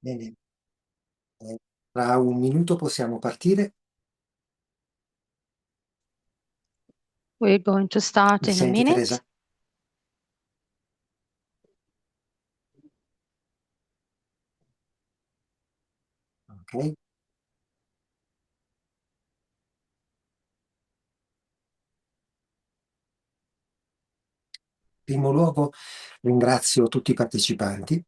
Bene, tra un minuto possiamo partire. We're going to start Mi in a senti, minute. Teresa? Ok. In primo luogo ringrazio tutti i partecipanti.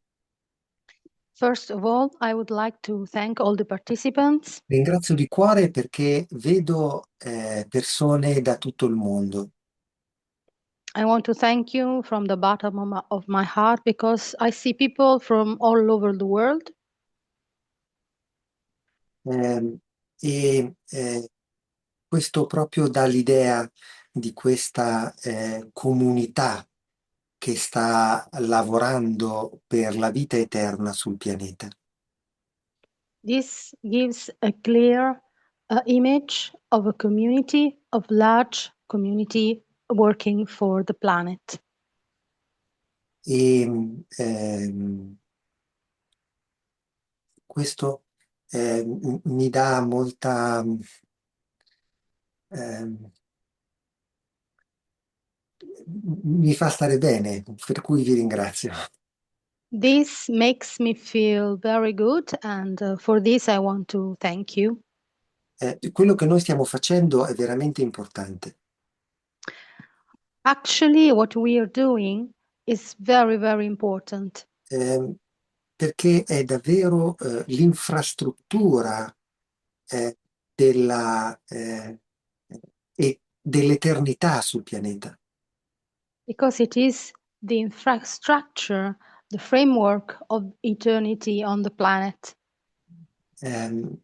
First of all, I would like to thank all the participants. Ringrazio di cuore perché vedo persone da tutto il mondo. I want to thank you from the bottom of my heart because I see people from all over the world. ehm, e questo proprio dà l'idea di questa comunità che sta lavorando per la vita eterna sul pianeta. This gives a clear image of a community, of large community working for the planet. E questo mi dà molta, ehm, mi fa stare bene, per cui vi ringrazio. This makes me feel very good, and for this I want to thank you. Quello che noi stiamo facendo è veramente importante, Actually, what we are doing is very, very important ehm, perché è davvero l'infrastruttura eh, e dell'eternità sul pianeta. because it is the infrastructure, the framework of eternity on the planet. Ehm,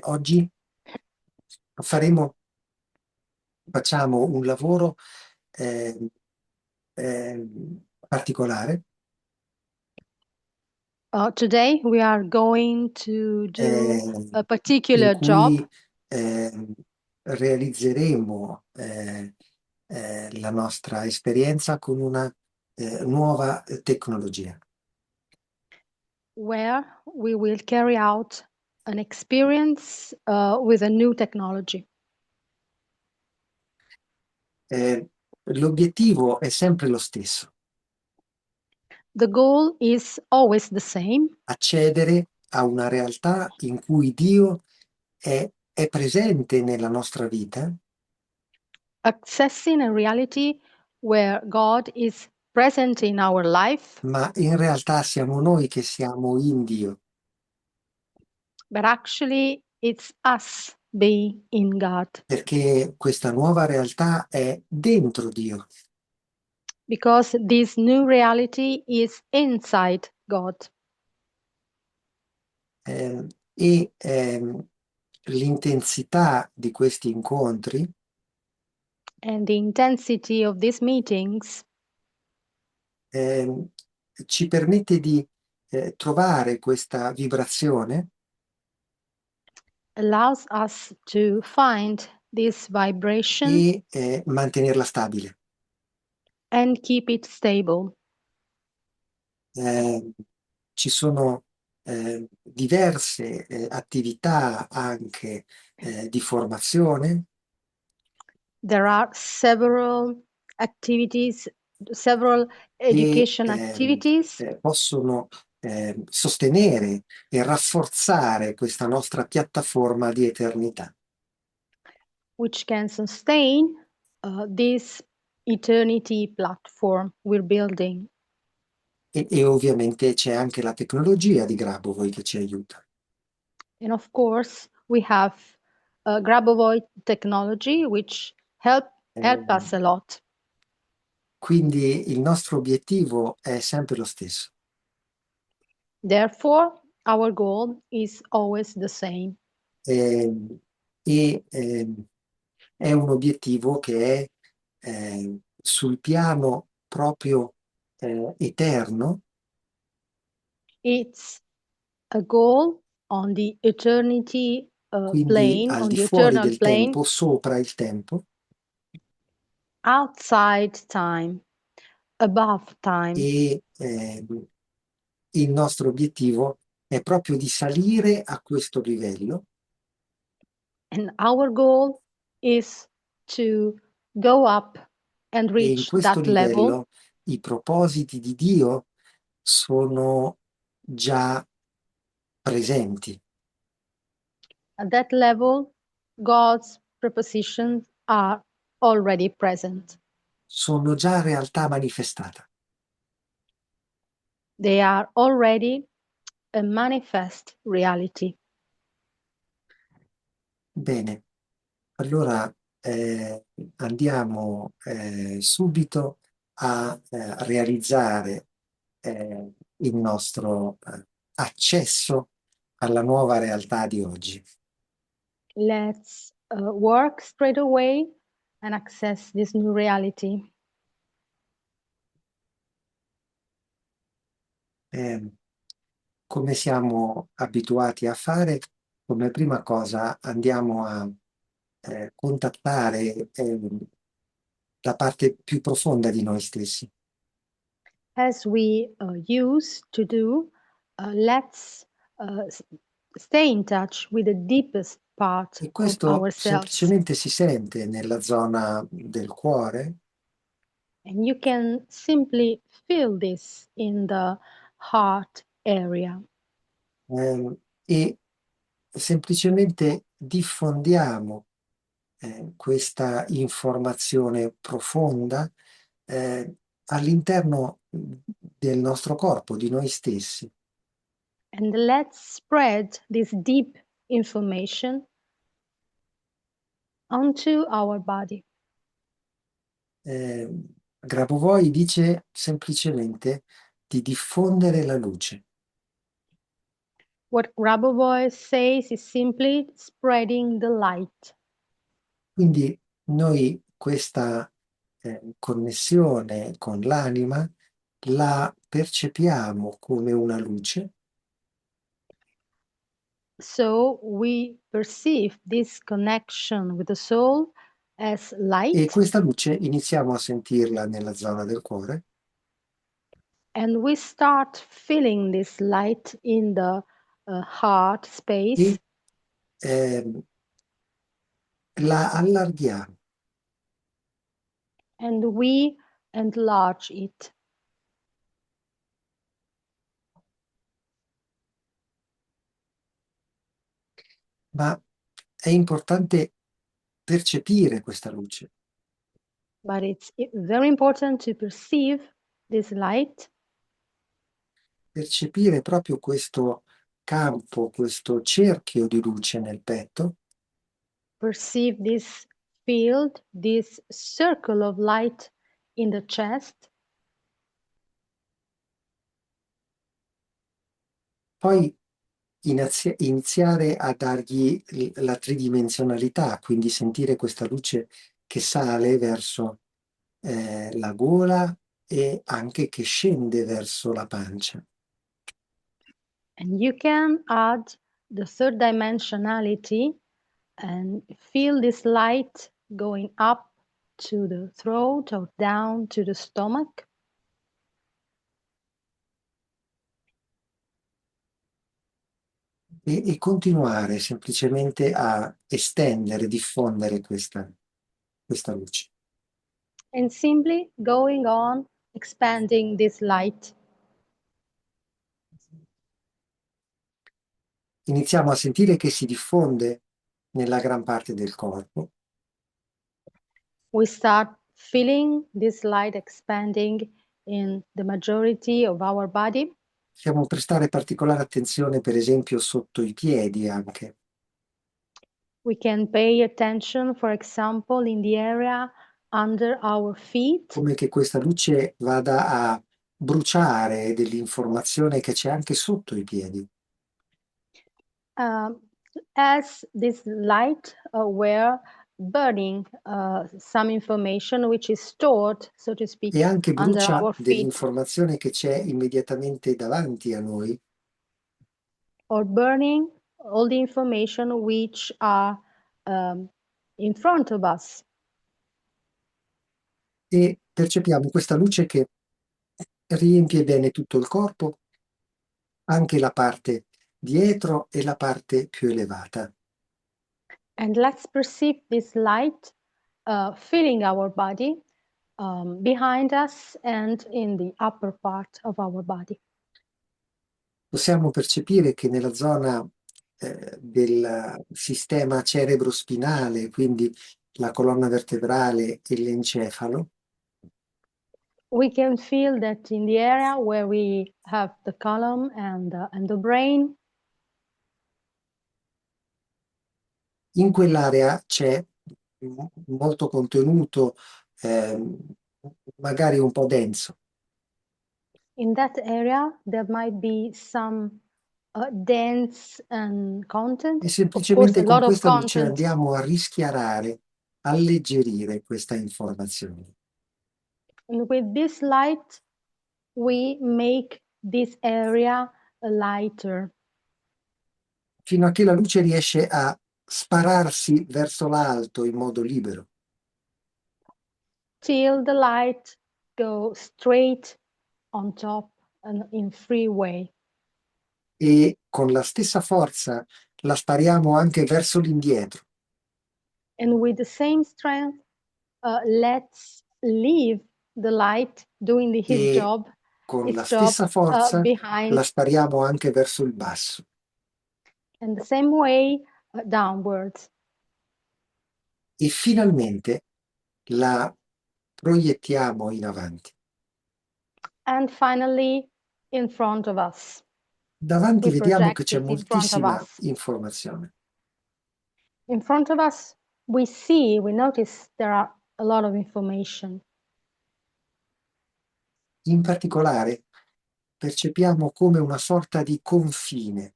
Oggi faremo facciamo un lavoro eh, particolare Today, we are going to do eh, a in particular job cui realizzeremo la nostra esperienza con una nuova tecnologia. where we will carry out an experience with a new technology. Eh, L'obiettivo è sempre lo stesso: The goal is always the same: accedere a una realtà in cui Dio è presente nella nostra vita, accessing a reality where God is present in our life, ma in realtà siamo noi che siamo in Dio, but actually it's us being in God, perché questa nuova realtà è dentro Dio. because this new reality is inside God. E l'intensità di questi incontri And the intensity of these meetings ehm, ci permette di trovare questa vibrazione allows us to find this vibration e mantenerla stabile. and keep it stable. Eh, Ci sono diverse attività anche di formazione There are several activities, several che education activities possono sostenere e rafforzare questa nostra piattaforma di eternità. which can sustain this eternity platform we're building. E ovviamente c'è anche la tecnologia di Grabovoi che ci aiuta. And of course, we have Grabovoi technology, which help Eh, us a lot. quindi il nostro obiettivo è sempre lo stesso. Therefore, our goal is always the same. Eh, e è un obiettivo che è sul piano proprio eterno, It's a goal on the eternity quindi plane, al on di the fuori eternal del plane, tempo, sopra il tempo, outside time, above time. e, il nostro obiettivo è proprio di salire a questo livello And our goal is to go up and e in reach questo that level. livello i propositi di Dio sono già presenti, At that level, God's prepositions are already present. sono già realtà manifestata. They are already a manifest reality. Bene, allora andiamo subito a realizzare il nostro accesso alla nuova realtà di oggi. Let's work straight away and access this new reality. Eh, come siamo abituati a fare, come prima cosa andiamo a contattare la parte più profonda di noi stessi. As we used to do, let's stay in touch with the deepest part E of questo ourselves. semplicemente si sente nella zona del cuore, And you can simply feel this in the heart area. e semplicemente diffondiamo questa informazione profonda all'interno del nostro corpo, di noi stessi. And let's spread this deep information onto our body. Eh, Grabovoi dice semplicemente di diffondere la luce. What Grabovoi says is simply spreading the light. Quindi noi questa connessione con l'anima la percepiamo come una luce So we perceive this connection with the soul as e light, questa luce iniziamo a sentirla nella zona del cuore and we start feeling this light in the heart space, e ehm, la allarghiamo, and we enlarge it. ma è importante percepire questa luce, But it's very important to perceive this light, percepire proprio questo campo, questo cerchio di luce nel petto perceive this field, this circle of light in the chest, poi iniziare a dargli la tridimensionalità, quindi sentire questa luce che sale verso la gola e anche che scende verso la pancia. and you can add the third dimensionality and feel this light going up to the throat or down to the stomach. E continuare semplicemente a estendere, diffondere questa luce. And simply going on expanding this light. Iniziamo a sentire che si diffonde nella gran parte del corpo We start feeling this light expanding in the majority of our body. possiamo prestare particolare attenzione, per esempio, sotto i piedi anche. We can pay attention, for example, in the area under our feet, Come che questa luce vada a bruciare dell'informazione che c'è anche sotto i piedi um, as this light were burning some information which is stored, so to e speak, anche under brucia our feet, dell'informazione che c'è immediatamente davanti a noi or burning all the information which are um, in front of us. e percepiamo questa luce che riempie bene tutto il corpo anche la parte dietro e la parte più elevata. And let's perceive this light filling our body, behind us and in the upper part of our body. Possiamo percepire che nella zona del sistema cerebrospinale, quindi la colonna vertebrale e l'encefalo, We can feel that in the area where we have the column and the brain, in quell'area c'è molto contenuto, magari un po' denso, in that area there might be some dense content, e of course semplicemente a con lot of questa luce content. andiamo a rischiarare, alleggerire questa informazione. And with this light we make this area lighter Fino a che la luce riesce a spararsi verso l'alto in modo libero. till the light go straight on top and in free way. E con la stessa forza la spariamo anche verso l'indietro, And with the same strength, let's leave the light doing e con la its job stessa forza la behind, spariamo anche verso il basso. and the same way downwards. E finalmente la proiettiamo in avanti. And finally, in front of us. Davanti We vediamo che project c'è it in front of moltissima us. informazione. In front of us, we notice there are a lot of information. In particolare percepiamo come una sorta di confine.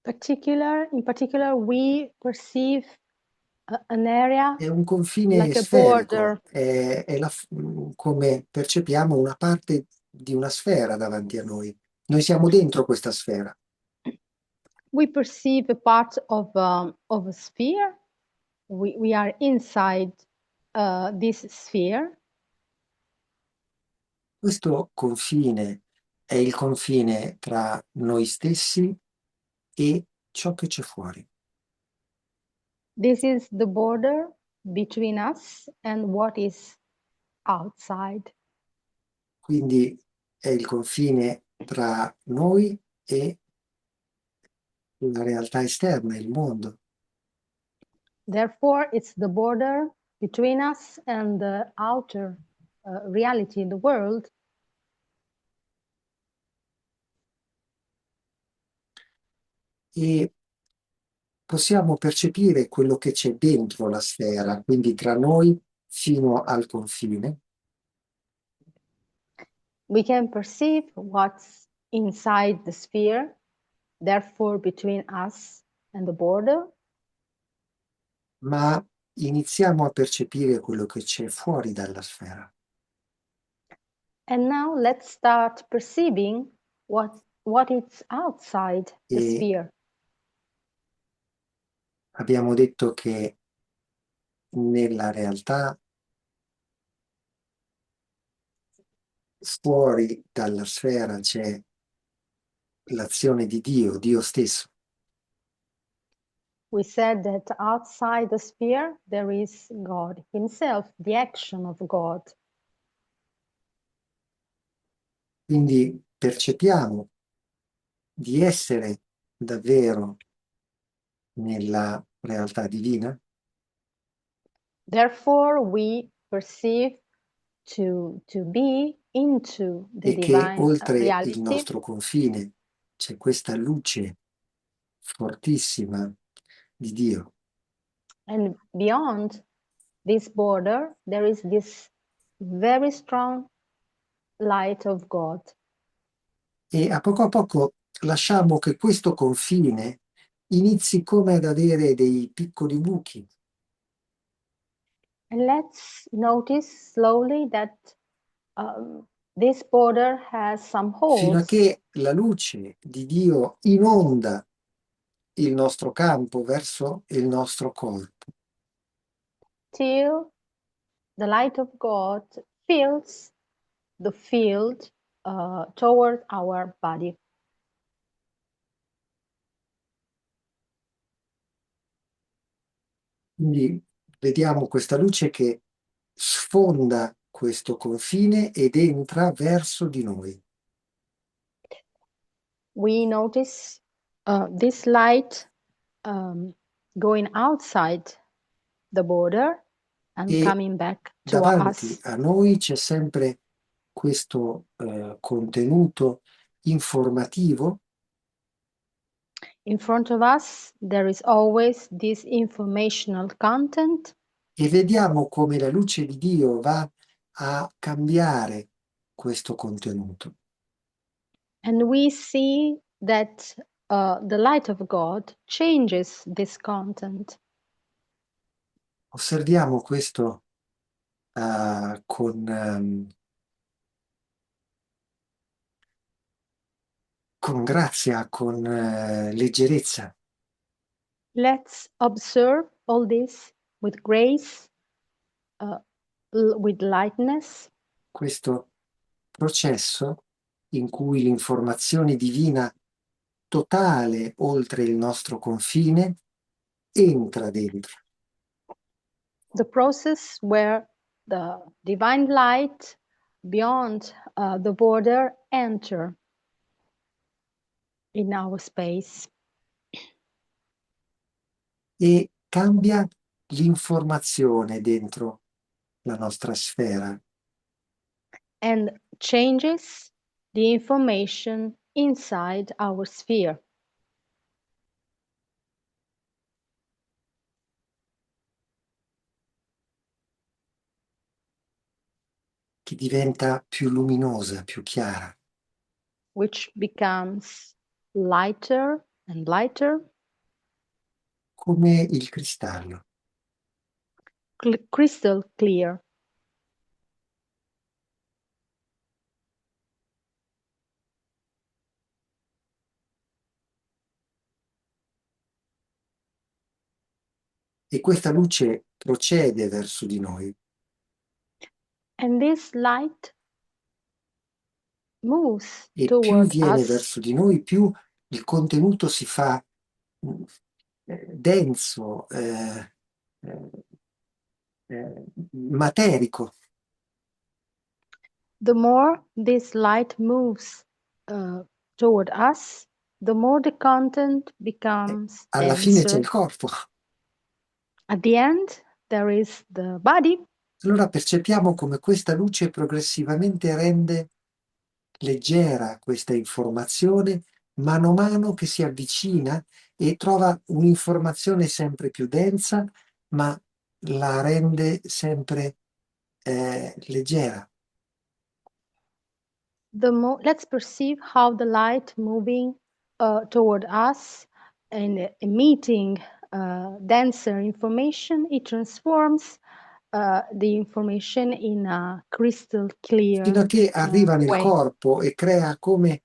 In particular, we perceive an area È un confine like a sferico, border. come percepiamo una parte di una sfera davanti a noi. Noi siamo dentro questa sfera. We perceive a part of a sphere. We are inside this sphere. Questo confine è il confine tra noi stessi e ciò che c'è fuori. This is the border between us and what is outside. Quindi è il confine tra noi e la realtà esterna, il mondo. Therefore, it's the border between us and the outer reality, the world. E possiamo percepire quello che c'è dentro la sfera, quindi tra noi fino al confine, We can perceive what's inside the sphere, therefore between us and the border. ma iniziamo a percepire quello che c'è fuori dalla sfera. And now let's start perceiving what is outside the E sphere. abbiamo detto che nella realtà fuori dalla sfera c'è l'azione di Dio, Dio stesso. We said that outside the sphere there is God Himself, the action of God. Quindi percepiamo di essere davvero nella realtà divina Therefore, we perceive to be into the e che divine oltre il reality. nostro confine c'è questa luce fortissima di Dio. And beyond this border, there is this very strong light of God. E a poco lasciamo che questo confine inizi come ad avere dei piccoli buchi, And let's notice slowly that this border has some fino a holes che la luce di Dio inonda il nostro campo verso il nostro corpo. till the light of God fills the field toward our body. Quindi vediamo questa luce che sfonda questo confine ed entra verso di noi. We notice this light going outside the border and E coming back to davanti us. a noi c'è sempre questo contenuto informativo In front of us, there is always this informational content, e vediamo come la luce di Dio va a cambiare questo contenuto. and we see that the light of God changes this content. Osserviamo questo con grazia, con leggerezza. Let's observe all this with grace, uh, with lightness, Questo processo in cui l'informazione divina totale oltre il nostro confine entra dentro the process where the divine light beyond the border enter in our space e cambia l'informazione dentro la nostra sfera, and changes the information inside our sphere. che diventa più luminosa, più chiara, Which becomes lighter and lighter, come il cristallo. crystal clear. E questa luce procede verso di noi And this light moves e più toward viene us. verso di noi, più il contenuto si fa mm, denso, eh, materico. The more this light moves uh, toward us, the more the content becomes Alla fine c'è il denser. corpo. At the end, there is the body. Allora percepiamo come questa luce progressivamente rende leggera questa informazione mano a mano che si avvicina e trova un'informazione sempre più densa, ma la rende sempre leggera. Let's perceive how the light moving toward us and emitting denser information, it transforms the information in a crystal Fino clear a che arriva nel way. corpo e crea come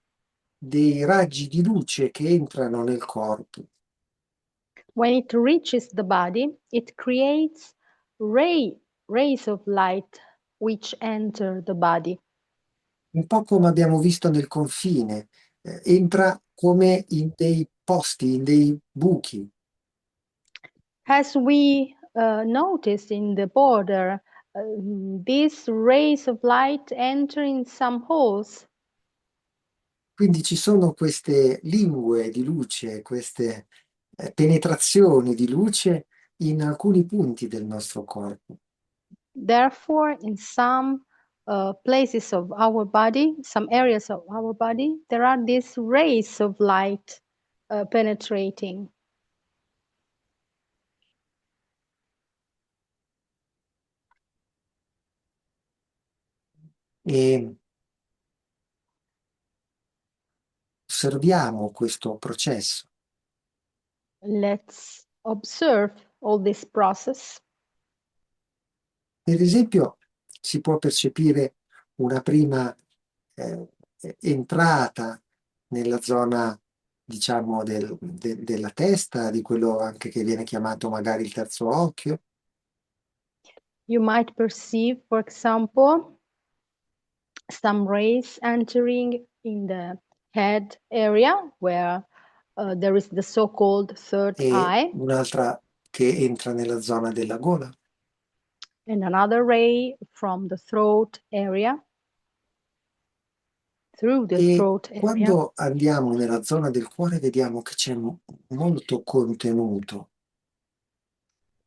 dei raggi di luce che entrano nel corpo. When it reaches the body, it creates rays of light which enter the body. Un po' come abbiamo visto nel confine, entra come in dei posti, in dei buchi. As we noticed in the border, these rays of light enter in some holes. Quindi ci sono queste lingue di luce, queste penetrazioni di luce in alcuni punti del nostro corpo. Therefore, in some places of our body, some areas of our body, there are these rays of light penetrating. E osserviamo questo processo. Let's observe all this process. Per esempio, si può percepire una prima eh, entrata nella zona, diciamo, della testa, di quello anche che viene chiamato magari il terzo occhio, You might perceive, for example, some rays entering in the head area where there is the so-called third e eye, un'altra che entra nella zona della gola. and another ray from the throat area, through the E throat area. quando andiamo nella zona del cuore vediamo che c'è molto contenuto,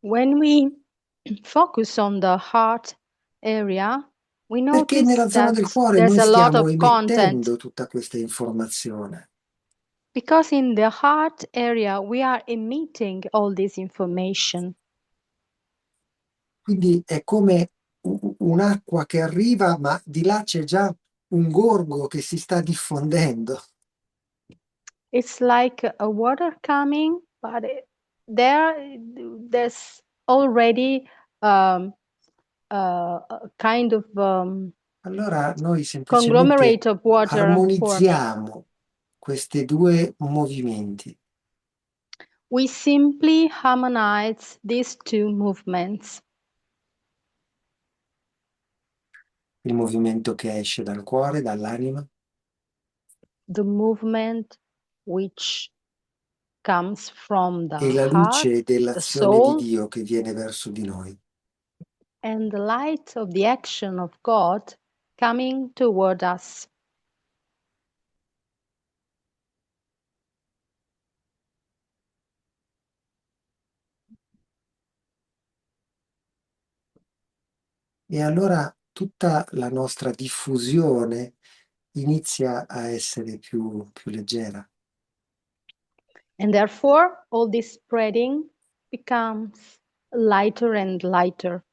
When we focus on the heart area, we perché notice nella zona del that cuore there's noi a lot stiamo of content. emettendo tutta questa informazione. Because in the heart area, we are emitting all this information. Quindi è come un'acqua che arriva, ma di là c'è già un gorgo che si sta diffondendo. It's like a water coming, but there's already a kind of Allora noi semplicemente conglomerate of water forming. armonizziamo questi due movimenti, We simply harmonize these two movements. il movimento che esce dal cuore, dall'anima, The movement which comes from e the la heart, luce the dell'azione di soul, Dio che viene verso di noi. and the light of the action of God coming toward us. E allora tutta la nostra diffusione inizia a essere più leggera, And therefore, all this spreading becomes lighter and lighter.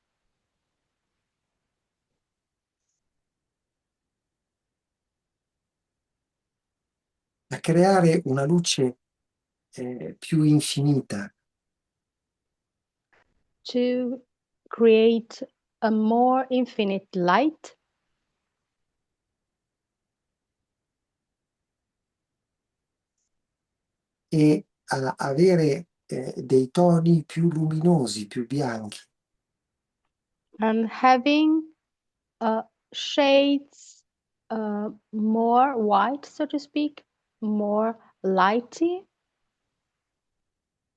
a creare una luce più infinita, To create a more infinite light e a avere dei toni più luminosi, più bianchi. and having shades more white, so to speak, more lighty.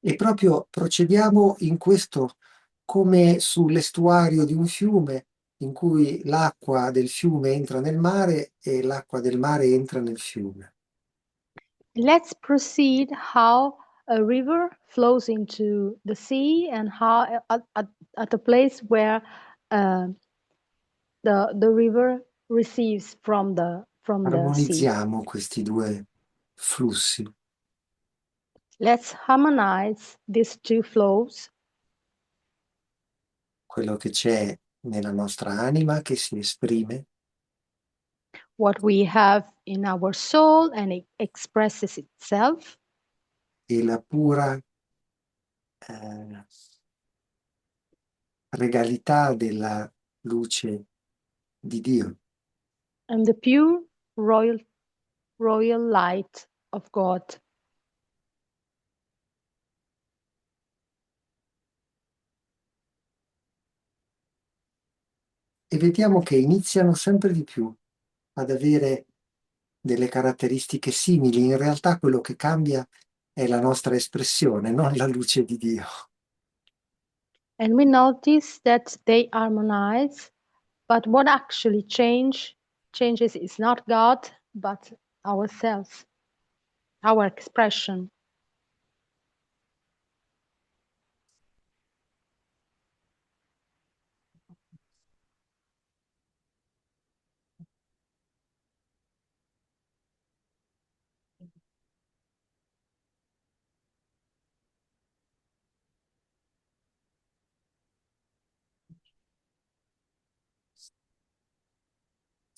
E proprio procediamo in questo come sull'estuario di un fiume in cui l'acqua del fiume entra nel mare e l'acqua del mare entra nel fiume. Let's proceed how a river flows into the sea and how at a place where uh, the river receives from the sea. Armonizziamo questi due flussi. Let's harmonize these two flows, Quello che c'è nella nostra anima che si esprime what we have in our soul and it expresses itself, e la pura eh, regalità della luce di Dio. and the pure royal light of God. E vediamo che iniziano sempre di più ad avere delle caratteristiche simili. In realtà quello che cambia è la nostra espressione, non la luce di Dio. And we notice that they harmonize, but what actually changes is not God, but ourselves, our expression.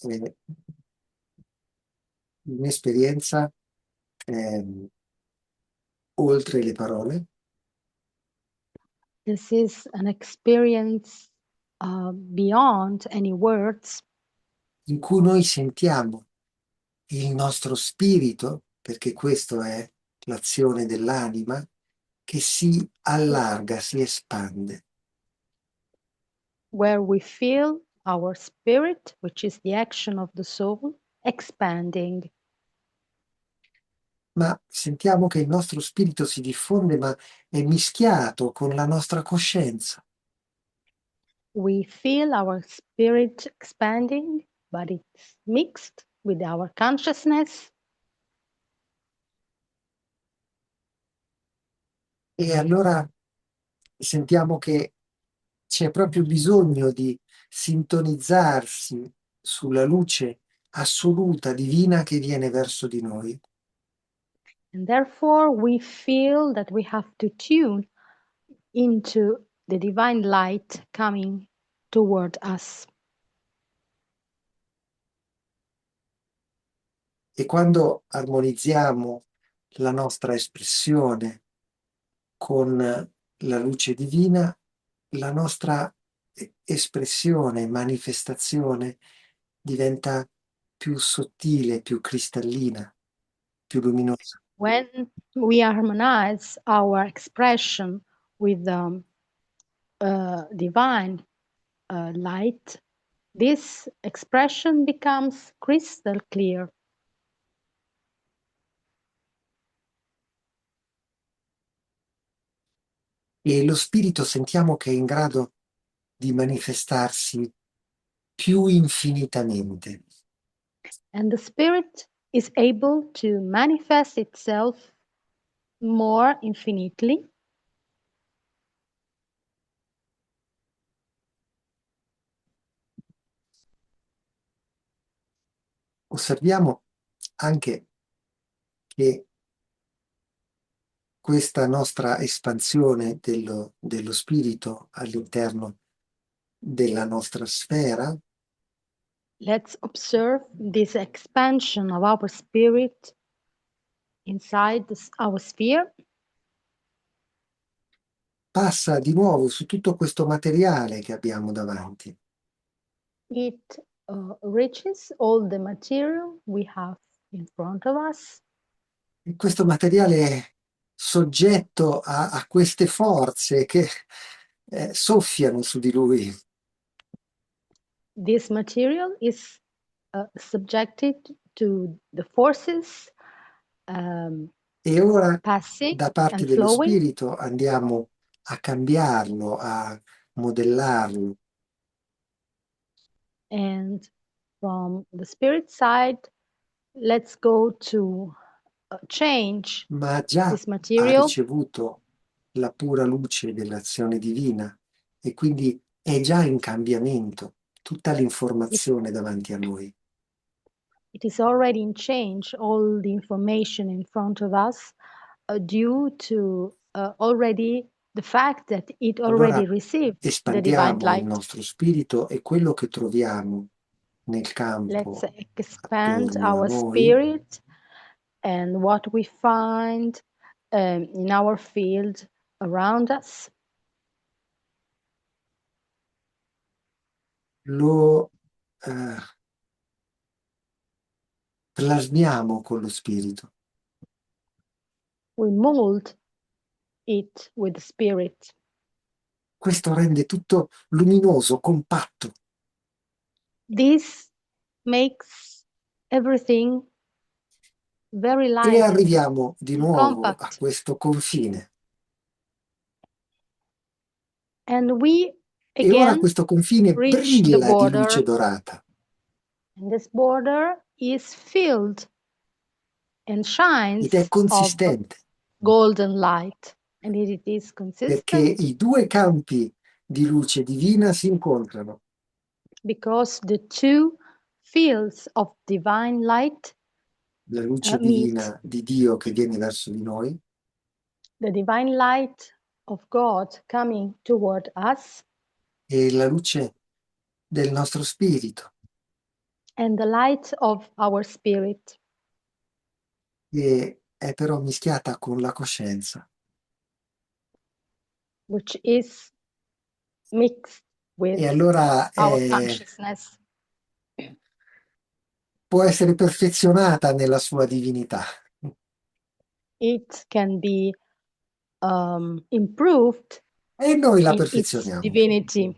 E un'esperienza oltre le parole, This is an experience beyond any words, in cui noi sentiamo il nostro spirito, perché questo è l'azione dell'anima, che si allarga, si espande. where we feel our spirit, which is the action of the soul, expanding. Ma sentiamo che il nostro spirito si diffonde, ma è mischiato con la nostra coscienza. We feel our spirit expanding, but it's mixed with our consciousness. E allora sentiamo che c'è proprio bisogno di sintonizzarsi sulla luce assoluta, divina che viene verso di noi. And therefore, we feel that we have to tune into the divine light coming toward us. E quando armonizziamo la nostra espressione con la luce divina, la nostra espressione, manifestazione diventa più sottile, più cristallina, più luminosa. When we harmonize our expression with the divine light, this expression becomes crystal clear. E lo spirito sentiamo che è in grado di manifestarsi più infinitamente. And the spirit is able to manifest itself more infinitely. Osserviamo anche che questa nostra espansione dello spirito all'interno della nostra sfera Let's observe this expansion of our spirit inside our sphere. passa di nuovo su tutto questo materiale che abbiamo davanti. It reaches all the material we have in front of us. E questo materiale è soggetto a queste forze che soffiano su di lui. This material is subjected to the forces E ora passing da parte and dello flowing, spirito andiamo a cambiarlo, a modellarlo, and from the spirit side, let's go to change ma già this ha material. ricevuto la pura luce dell'azione divina e quindi è già in cambiamento tutta It, l'informazione davanti a noi. it is already in change, all the information in front of us, due to already the fact that it already Allora received the divine espandiamo il light. nostro spirito e quello che troviamo nel Let's campo expand attorno a our noi spirit and what we find in our field around us. lo plasmiamo con lo spirito. We mold it with the spirit. Questo rende tutto luminoso, compatto. This makes everything very E light arriviamo di and nuovo a compact. questo confine. And we E ora again questo confine reach the brilla di luce border, dorata. and this border is filled and Ed è shines of consistente, golden light, and it is perché consistent i due campi di luce divina si incontrano. because the two fields of divine light La luce meet. divina di Dio che viene verso di noi The divine light of God coming toward us e la luce del nostro spirito, and the light of our spirit, che è però mischiata con la coscienza. which is mixed with E allora our consciousness. può essere perfezionata nella sua divinità. It can be improved E noi la in its perfezioniamo. divinity,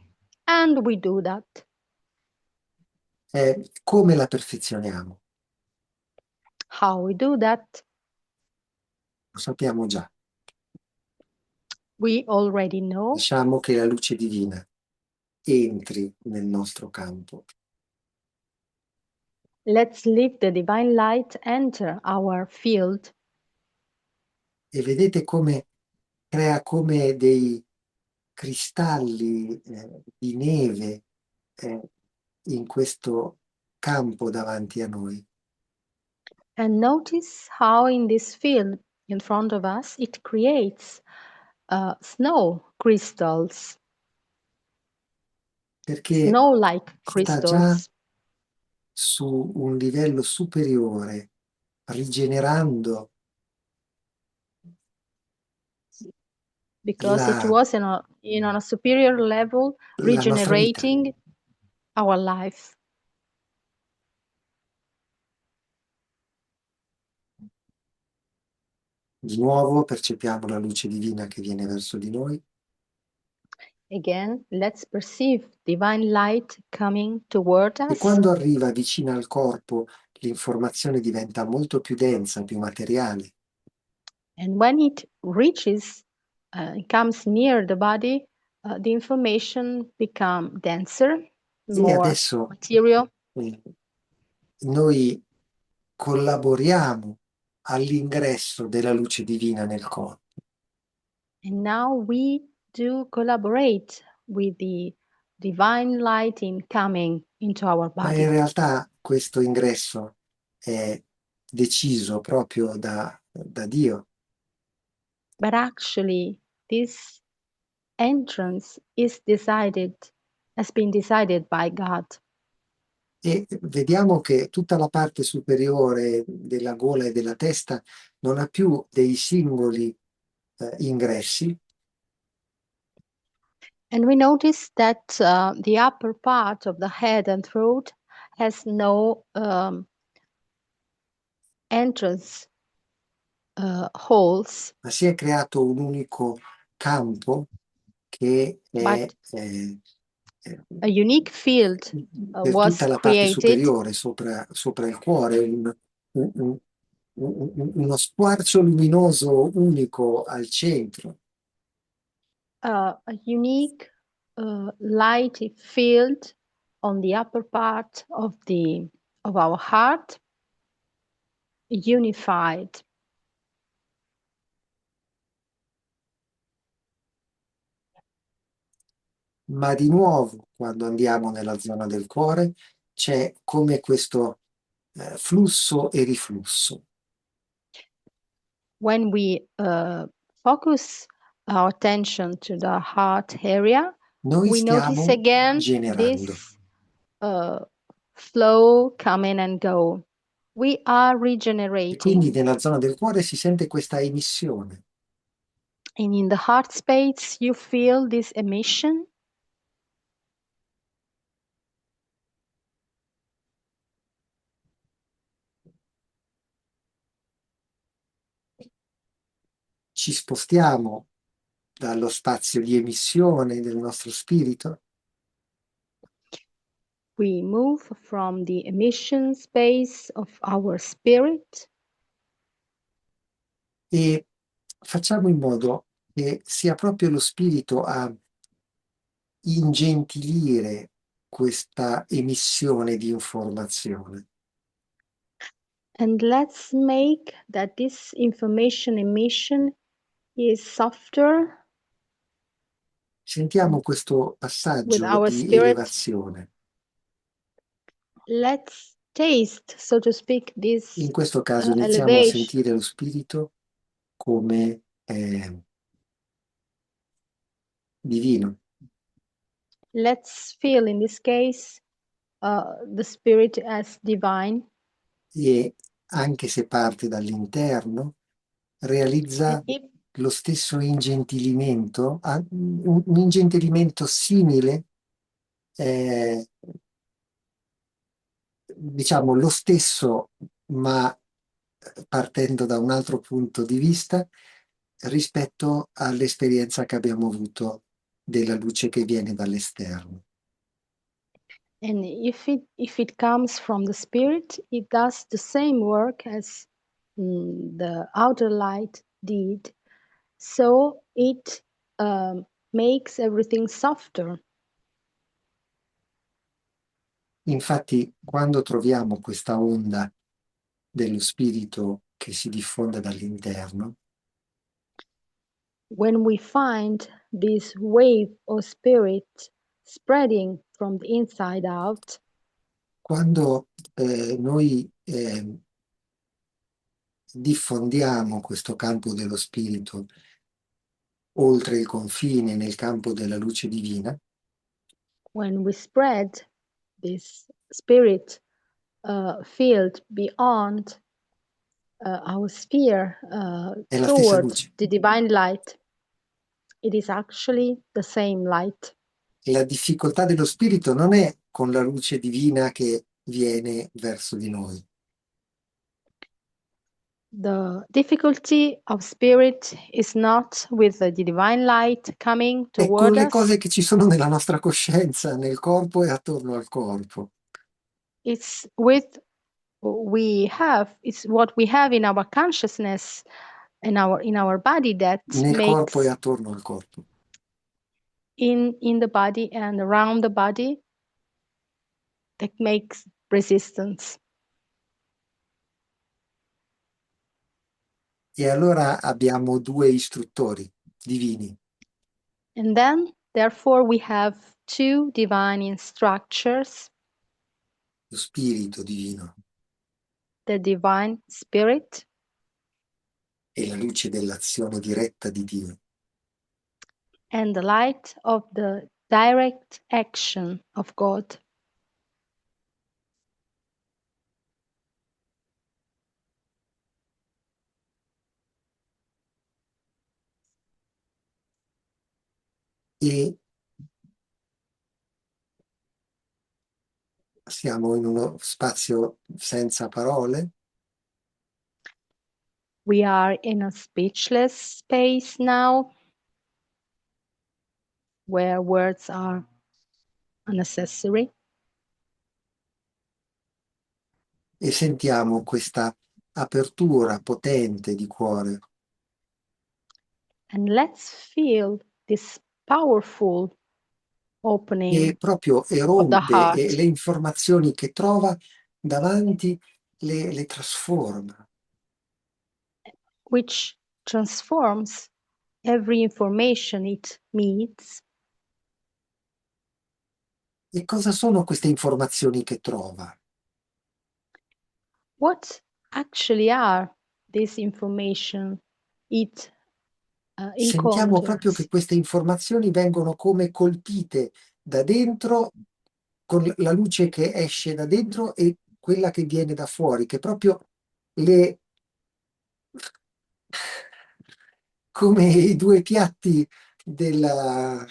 and we do that. Come la perfezioniamo? How we do that, Lo sappiamo già. we already know. Lasciamo che la luce divina entri nel nostro campo. Let's let the divine light enter our field. E vedete come crea come dei cristalli di neve eh, in questo campo davanti a noi, And notice how in this field in front of us it creates snow crystals, perché snow like sta già crystals, su un livello superiore, rigenerando because it la, was in on a superior level, la nostra vita. regenerating our life. Di nuovo percepiamo la luce divina che viene verso di noi Again, let's perceive divine light coming toward e us. quando arriva vicino al corpo l'informazione diventa molto più densa, più materiale. And when it reaches, it comes near the body, the information become denser, E more adesso material. eh, noi collaboriamo all'ingresso della luce divina nel corpo, And now we do collaborate with the divine light in coming into our ma in body. realtà questo ingresso è deciso proprio da Dio But actually, this entrance is decided, has been decided by God. e vediamo che tutta la parte superiore della gola e della testa non ha più dei singoli ingressi, And we notice that the upper part of the head and throat has no entrance holes, ma si è creato un unico campo che è but a unique field per tutta was la parte created, superiore, sopra il cuore, uno squarcio luminoso unico al centro. a unique light field on the upper part of our heart, unified. Ma di nuovo, quando andiamo nella zona del cuore, c'è come questo flusso e riflusso. When we focus our attention to the heart area, Noi we notice stiamo again generando this flow come in and go. We are e quindi regenerating. nella zona del cuore si sente questa emissione. And in the heart space, you feel this emission. Ci spostiamo dallo spazio di emissione del nostro spirito We move from the emission space of our spirit e facciamo in modo che sia proprio lo spirito a ingentilire questa emissione di informazione. and let's make that this information emission is softer Sentiamo questo with passaggio our di spirit. elevazione. Let's taste, so to speak, In this questo caso iniziamo a elevation. sentire lo spirito come divino Let's feel in this case the spirit as divine. e anche se parte dall'interno, And realizza if lo stesso ingentilimento, un ingentilimento simile, eh, diciamo lo stesso, ma partendo da un altro punto di vista rispetto all'esperienza che abbiamo avuto della luce che viene dall'esterno. And if it comes from the spirit, it does the same work as the outer light did. So it makes everything softer. Infatti, quando troviamo questa onda dello spirito che si diffonde dall'interno, When we find this wave of spirit spreading from the inside out, quando noi diffondiamo questo campo dello spirito oltre il confine nel campo della luce divina, when we spread this spirit field beyond our sphere è la stessa toward luce. the divine light, it is actually the same light. La difficoltà dello spirito non è con la luce divina che viene verso di noi, The difficulty of spirit is not with the divine light coming è con toward le us, cose che ci sono nella nostra coscienza, nel corpo e attorno al corpo, it's with it's what we have in our consciousness, in our body, that nel corpo e makes attorno al corpo. in the body and around the body, that makes resistance. E allora abbiamo due istruttori divini, And then, therefore, we have two divine instructors: lo spirito divino the divine spirit e la luce dell'azione diretta di Dio. and the light of the direct action of God. E siamo in uno spazio senza parole We are in a speechless space now, where words are unnecessary, e sentiamo questa apertura potente di cuore and let's feel this powerful che opening proprio of the erompe e heart, le informazioni che trova davanti le trasforma. which transforms every information it meets. E cosa sono queste informazioni che trova? What actually are this information it Sentiamo proprio che encounters? queste informazioni vengono come colpite da dentro con la luce che esce da dentro e quella che viene da fuori, che proprio le, come i due piatti della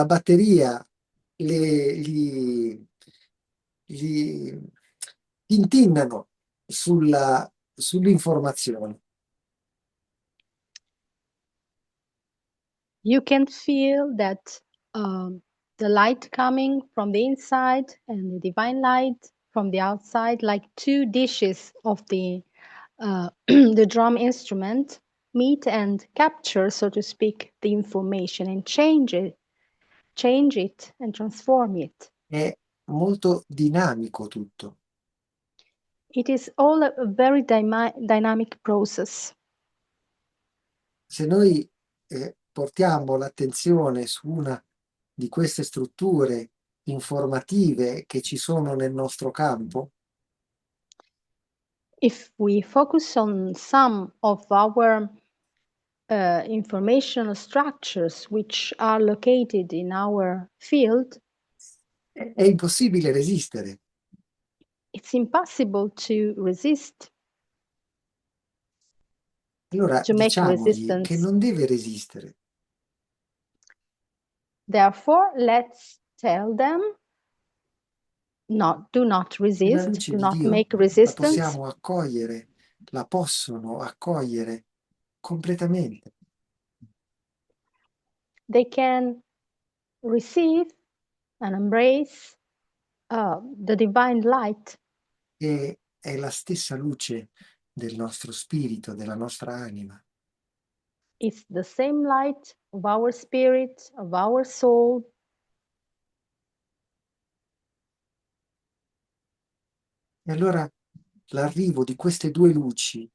batteria li tintinnano sull'informazione. You can feel that um, the light coming from the inside and the divine light from the outside, like two dishes of the drum instrument, meet and capture, so to speak, the information and change it and transform it. È molto dinamico tutto. It is all a very dynamic process. Se noi portiamo l'attenzione su una di queste strutture informative che ci sono nel nostro campo, If we focus on some of our informational structures which are located in our field, è impossibile resistere. it's impossible to resist, Allora to make diciamogli che resistance. non deve resistere. Therefore, let's tell them, do not Che la resist, luce do di not Dio make la resistance. possiamo accogliere, la possono accogliere completamente. They can receive and embrace the divine light. che è la stessa luce del nostro spirito, della nostra anima. It's the same light of our spirit, of our soul. E allora l'arrivo di queste due luci,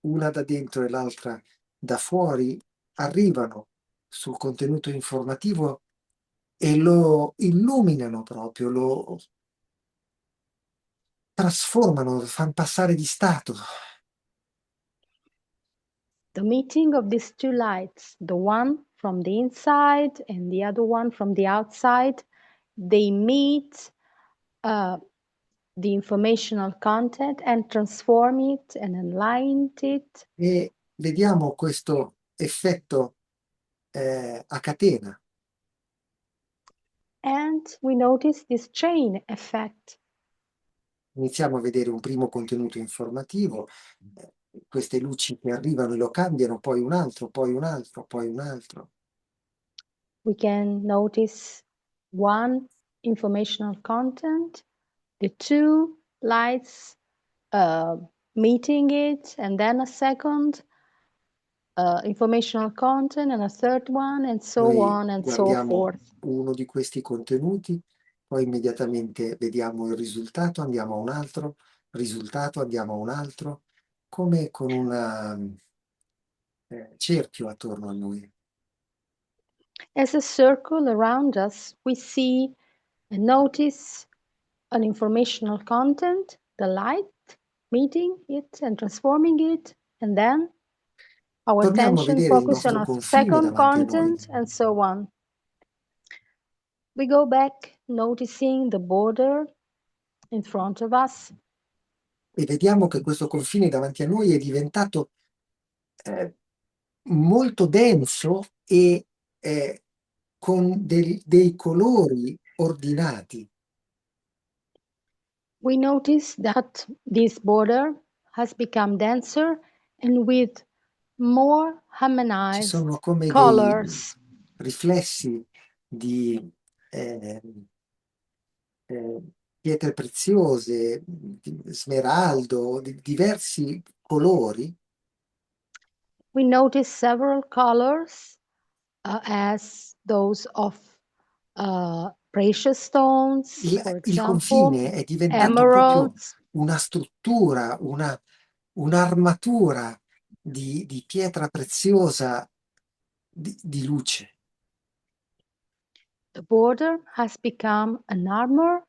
una da dentro e l'altra da fuori, arrivano sul contenuto informativo e lo illuminano proprio, lo trasformano, lo fanno passare di stato. The meeting of these two lights, the one from the inside and the other one from the outside, they meet uh, the informational content and transform it and enlighten it. E vediamo questo effetto a catena. And we notice this chain effect. Iniziamo a vedere un primo contenuto informativo, queste luci che arrivano e lo cambiano, poi un altro, poi un altro, poi un altro. We can notice one informational content, the two lights uh, meeting it, and then a second informational content, and a third one, and so Noi on and so guardiamo forth. uno di questi contenuti, poi immediatamente vediamo il risultato, andiamo a un altro, risultato, andiamo a un altro, come con un cerchio attorno a noi. As a circle around us, we see and notice an informational content, the light meeting it and transforming it, and then our Torniamo a attention vedere il focus on nostro a confine second davanti a noi. content, and so on. We go back noticing the border in front of us. E vediamo che questo confine davanti a noi è diventato molto denso e con dei colori ordinati. We notice that this border has become denser and with more Ci sono harmonized come dei colors. riflessi di eh, eh, pietre preziose, di smeraldo, di diversi colori We notice several colors as those of precious stones, for il example, confine è diventato proprio emeralds. una struttura, un'armatura di pietra preziosa, di luce, The border has become an armor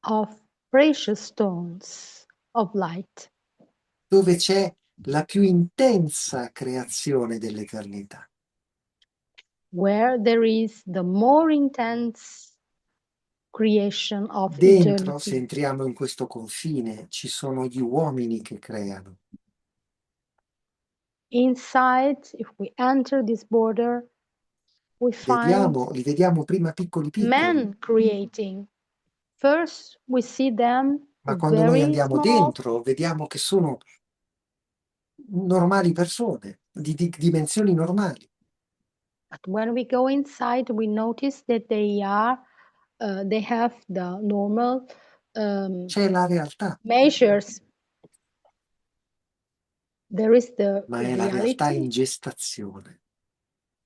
of precious stones of light, dove c'è la più intensa creazione dell'eternità. where there is the more intense creation of Dentro, se eternity. entriamo in questo confine, ci sono gli uomini che creano. Inside, if we enter this border, we find Li vediamo prima piccoli piccoli, men creating. First, we see them ma quando noi very andiamo small, dentro, vediamo che sono normali persone, di dimensioni normali. but when we go inside, we notice that they have the normal C'è la realtà, measures. There is the ma è la realtà reality, in gestazione.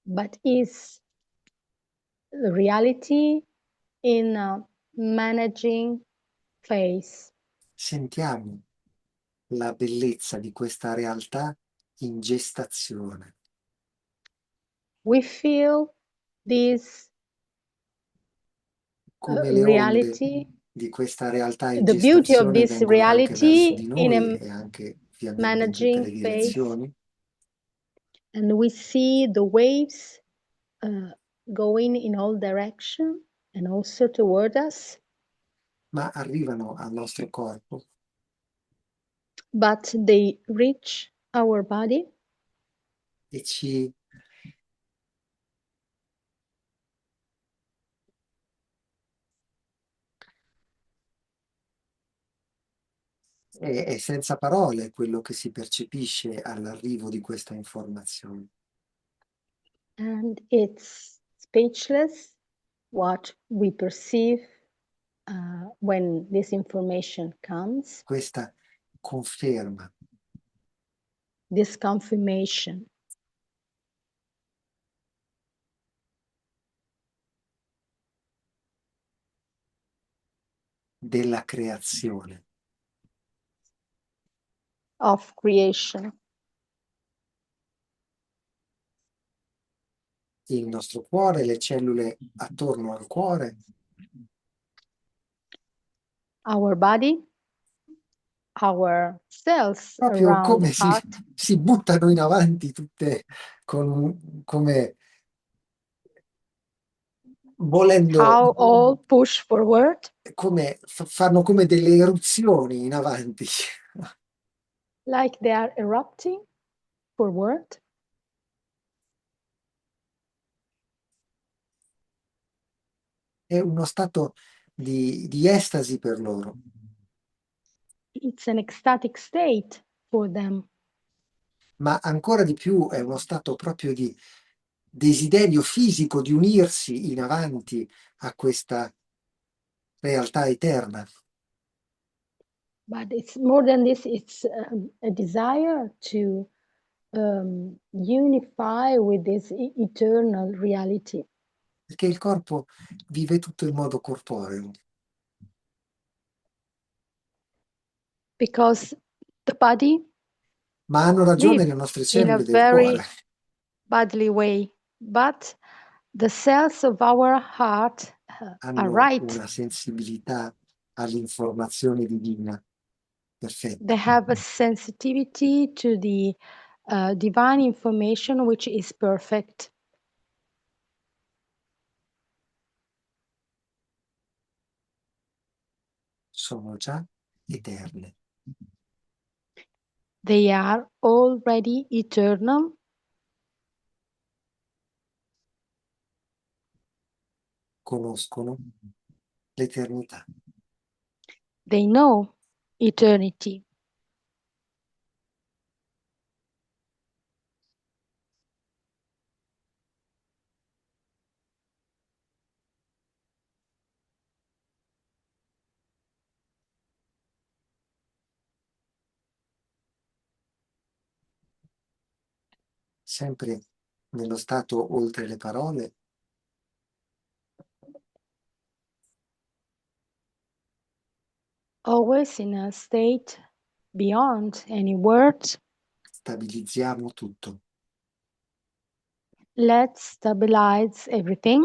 but is the reality in a managing phase. Sentiamo la bellezza di questa realtà in gestazione. We feel this Come le onde reality, di questa realtà in the beauty of gestazione this vengono anche verso reality di in noi a e anche ovviamente in tutte managing le phase, direzioni, and we see the waves uh, going in all direction and also toward us, ma arrivano al nostro corpo but they reach our body e ci è senza parole quello che si percepisce all'arrivo di questa informazione. and it's speechless what we perceive when this information comes, questa conferma this confirmation della creazione. of creation. Il nostro cuore, le cellule attorno al cuore, Our body, our cells proprio around the come si, heart, si buttano in avanti tutte come volendo, how all push forward, fanno come delle eruzioni in avanti. like they are erupting forward. È uno stato di estasi per loro, It's an ecstatic state for them, ma ancora di più è uno stato proprio di desiderio fisico di unirsi in avanti a questa realtà eterna. but it's more than this, it's a desire to unify with this eternal reality. Perché il corpo vive tutto in modo corporeo, Because the body ma hanno ragione lives le nostre in a cellule del cuore, very bodily way, but the cells of our heart are hanno right. una sensibilità all'informazione divina They perfetta. have a sensitivity to the divine information which is perfect. Sono già eterne, They are already eternal. conoscono l'eternità. They know eternity. Sempre nello stato oltre le parole, Always in a state beyond any words. stabilizziamo tutto. Let's stabilize everything.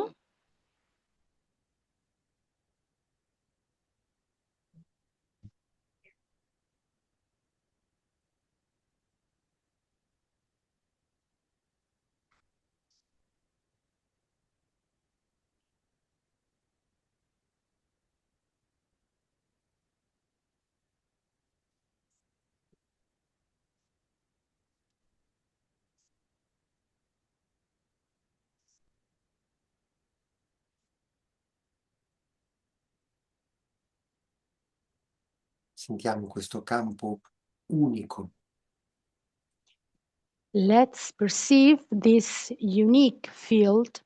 Sentiamo questo campo unico, Let's perceive this unique field,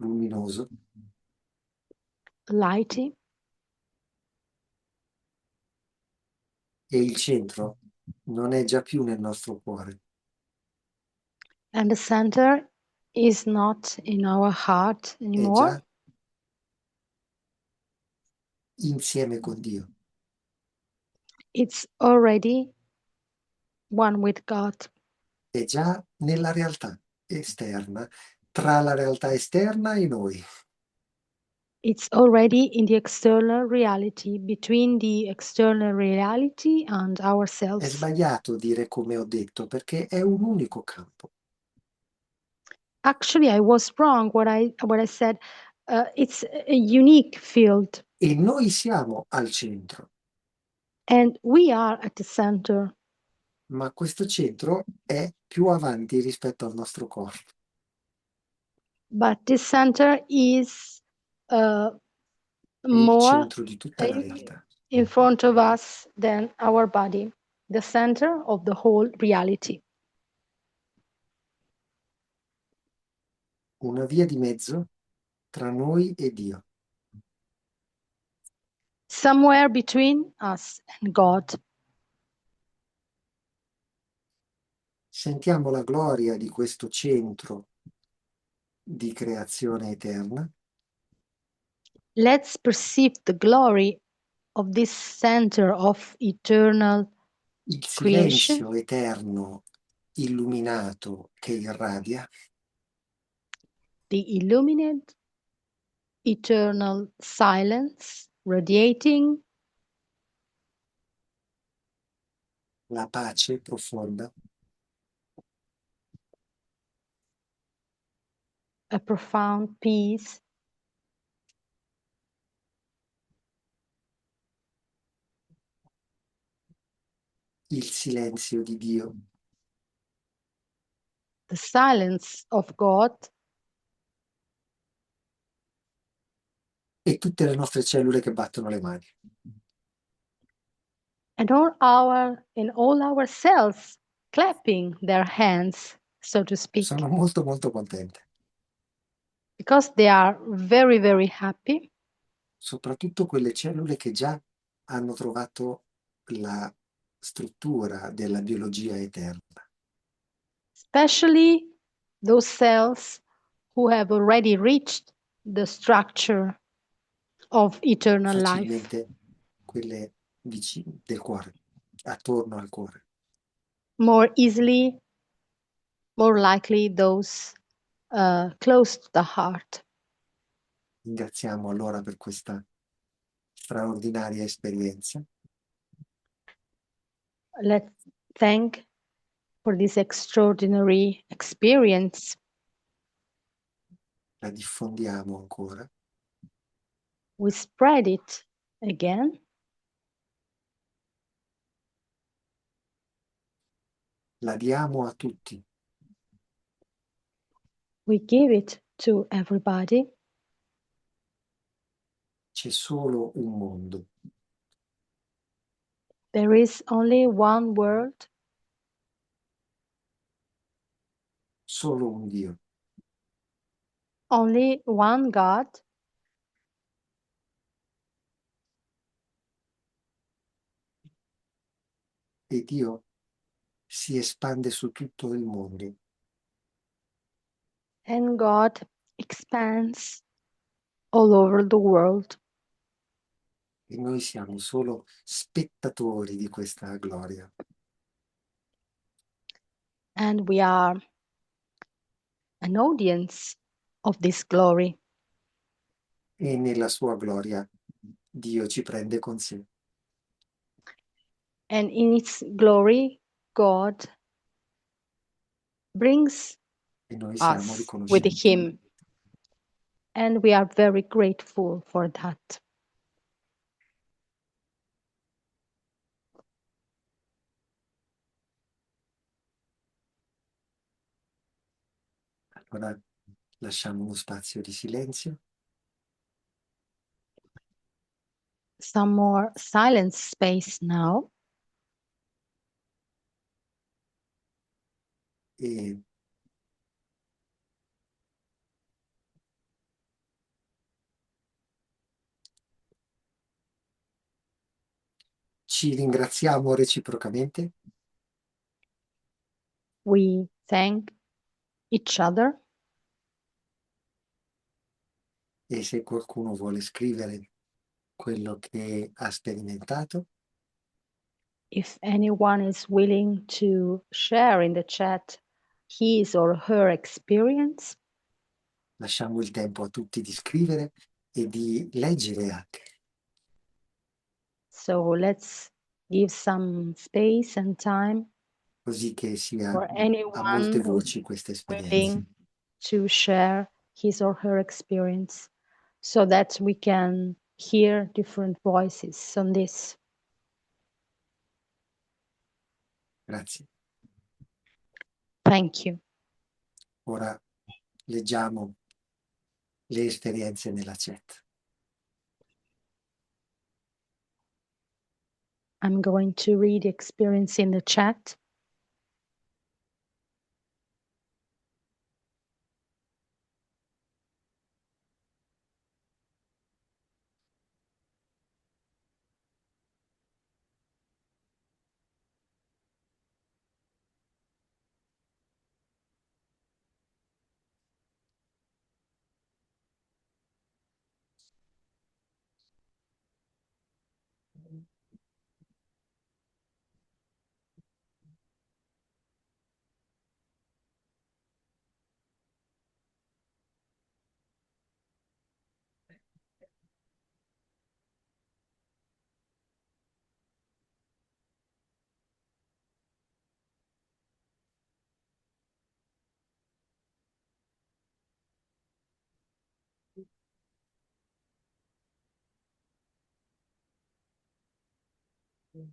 luminoso, lighty, e il centro non è già più nel nostro cuore, and the center is not in our heart è anymore. già insieme con Dio, It's already one with God. è già nella realtà esterna, tra la realtà esterna e noi. It's already in the external reality, between the external reality and È ourselves. sbagliato dire come ho detto perché è un unico campo. Actually, I was wrong what I said. It's a unique field, E noi siamo al centro, and we are at the center. ma questo centro è più avanti rispetto al nostro corpo. But this center is uh, È il more centro di tutta la realtà. in front of us than our body, the center of the whole reality. Una via di mezzo tra noi e Dio. somewhere between us and God. Sentiamo la gloria di questo centro di creazione eterna, Let's perceive the glory of this center of eternal il creation, silenzio eterno illuminato che irradia, the illumined eternal silence radiating la pace profonda, a profound peace, il silenzio di Dio the silence of God, e tutte le nostre cellule che battono le mani. and all our cells clapping their hands, so to speak, Sono molto molto contente, because they are very, very happy, soprattutto quelle cellule che già hanno trovato la struttura della biologia eterna. especially those cells who have already reached the structure of eternal life, Facilmente quelle vicine del cuore, attorno al cuore. more easily, more likely those close to the heart. Ringraziamo allora per questa straordinaria esperienza, Let's thank for this extraordinary experience. la diffondiamo ancora, We spread it again. la diamo a tutti, We give it to everybody. c'è solo un mondo, There is only one world, solo un Dio, only one God, e Dio si espande su tutto il mondo and God expands all over the world. e noi siamo solo spettatori di questa gloria. And we are an audience of this glory. E nella sua gloria Dio ci prende con sé And in its glory, God brings e noi siamo us with riconoscenti. Him. And we are very grateful for that. Allora lasciamo uno spazio di silenzio Some more silence space now. e ci ringraziamo reciprocamente We thank each other. e se qualcuno vuole scrivere quello che ha sperimentato, If anyone is willing to share in the chat his or her experience, lasciamo il tempo a tutti di scrivere e di leggere anche, so let's give some space and time così che sia for a molte anyone who's voci questa esperienza. willing to share his or her experience so that we can hear different voices on this. Grazie. Thank you. Ora leggiamo le esperienze nella chat. I'm going to read the experience in the chat. Mm.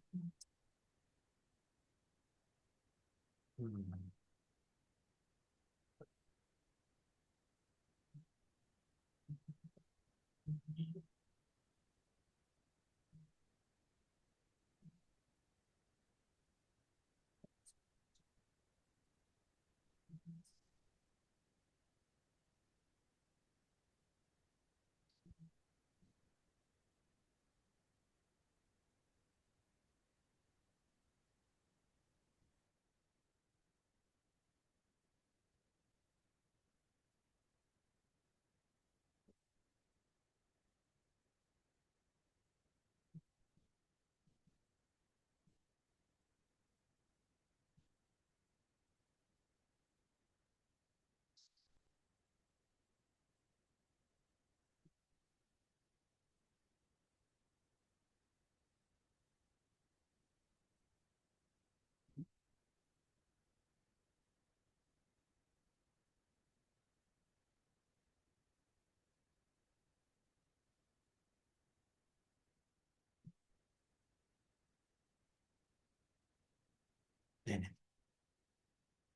Bene,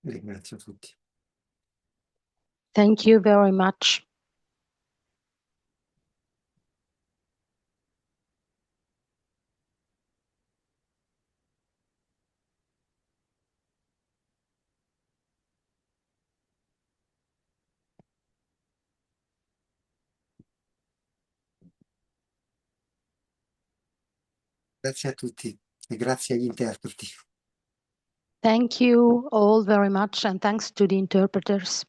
ringrazio tutti. Thank you very much. Grazie a tutti e grazie agli interpreti. Thank you all very much, and thanks to the interpreters.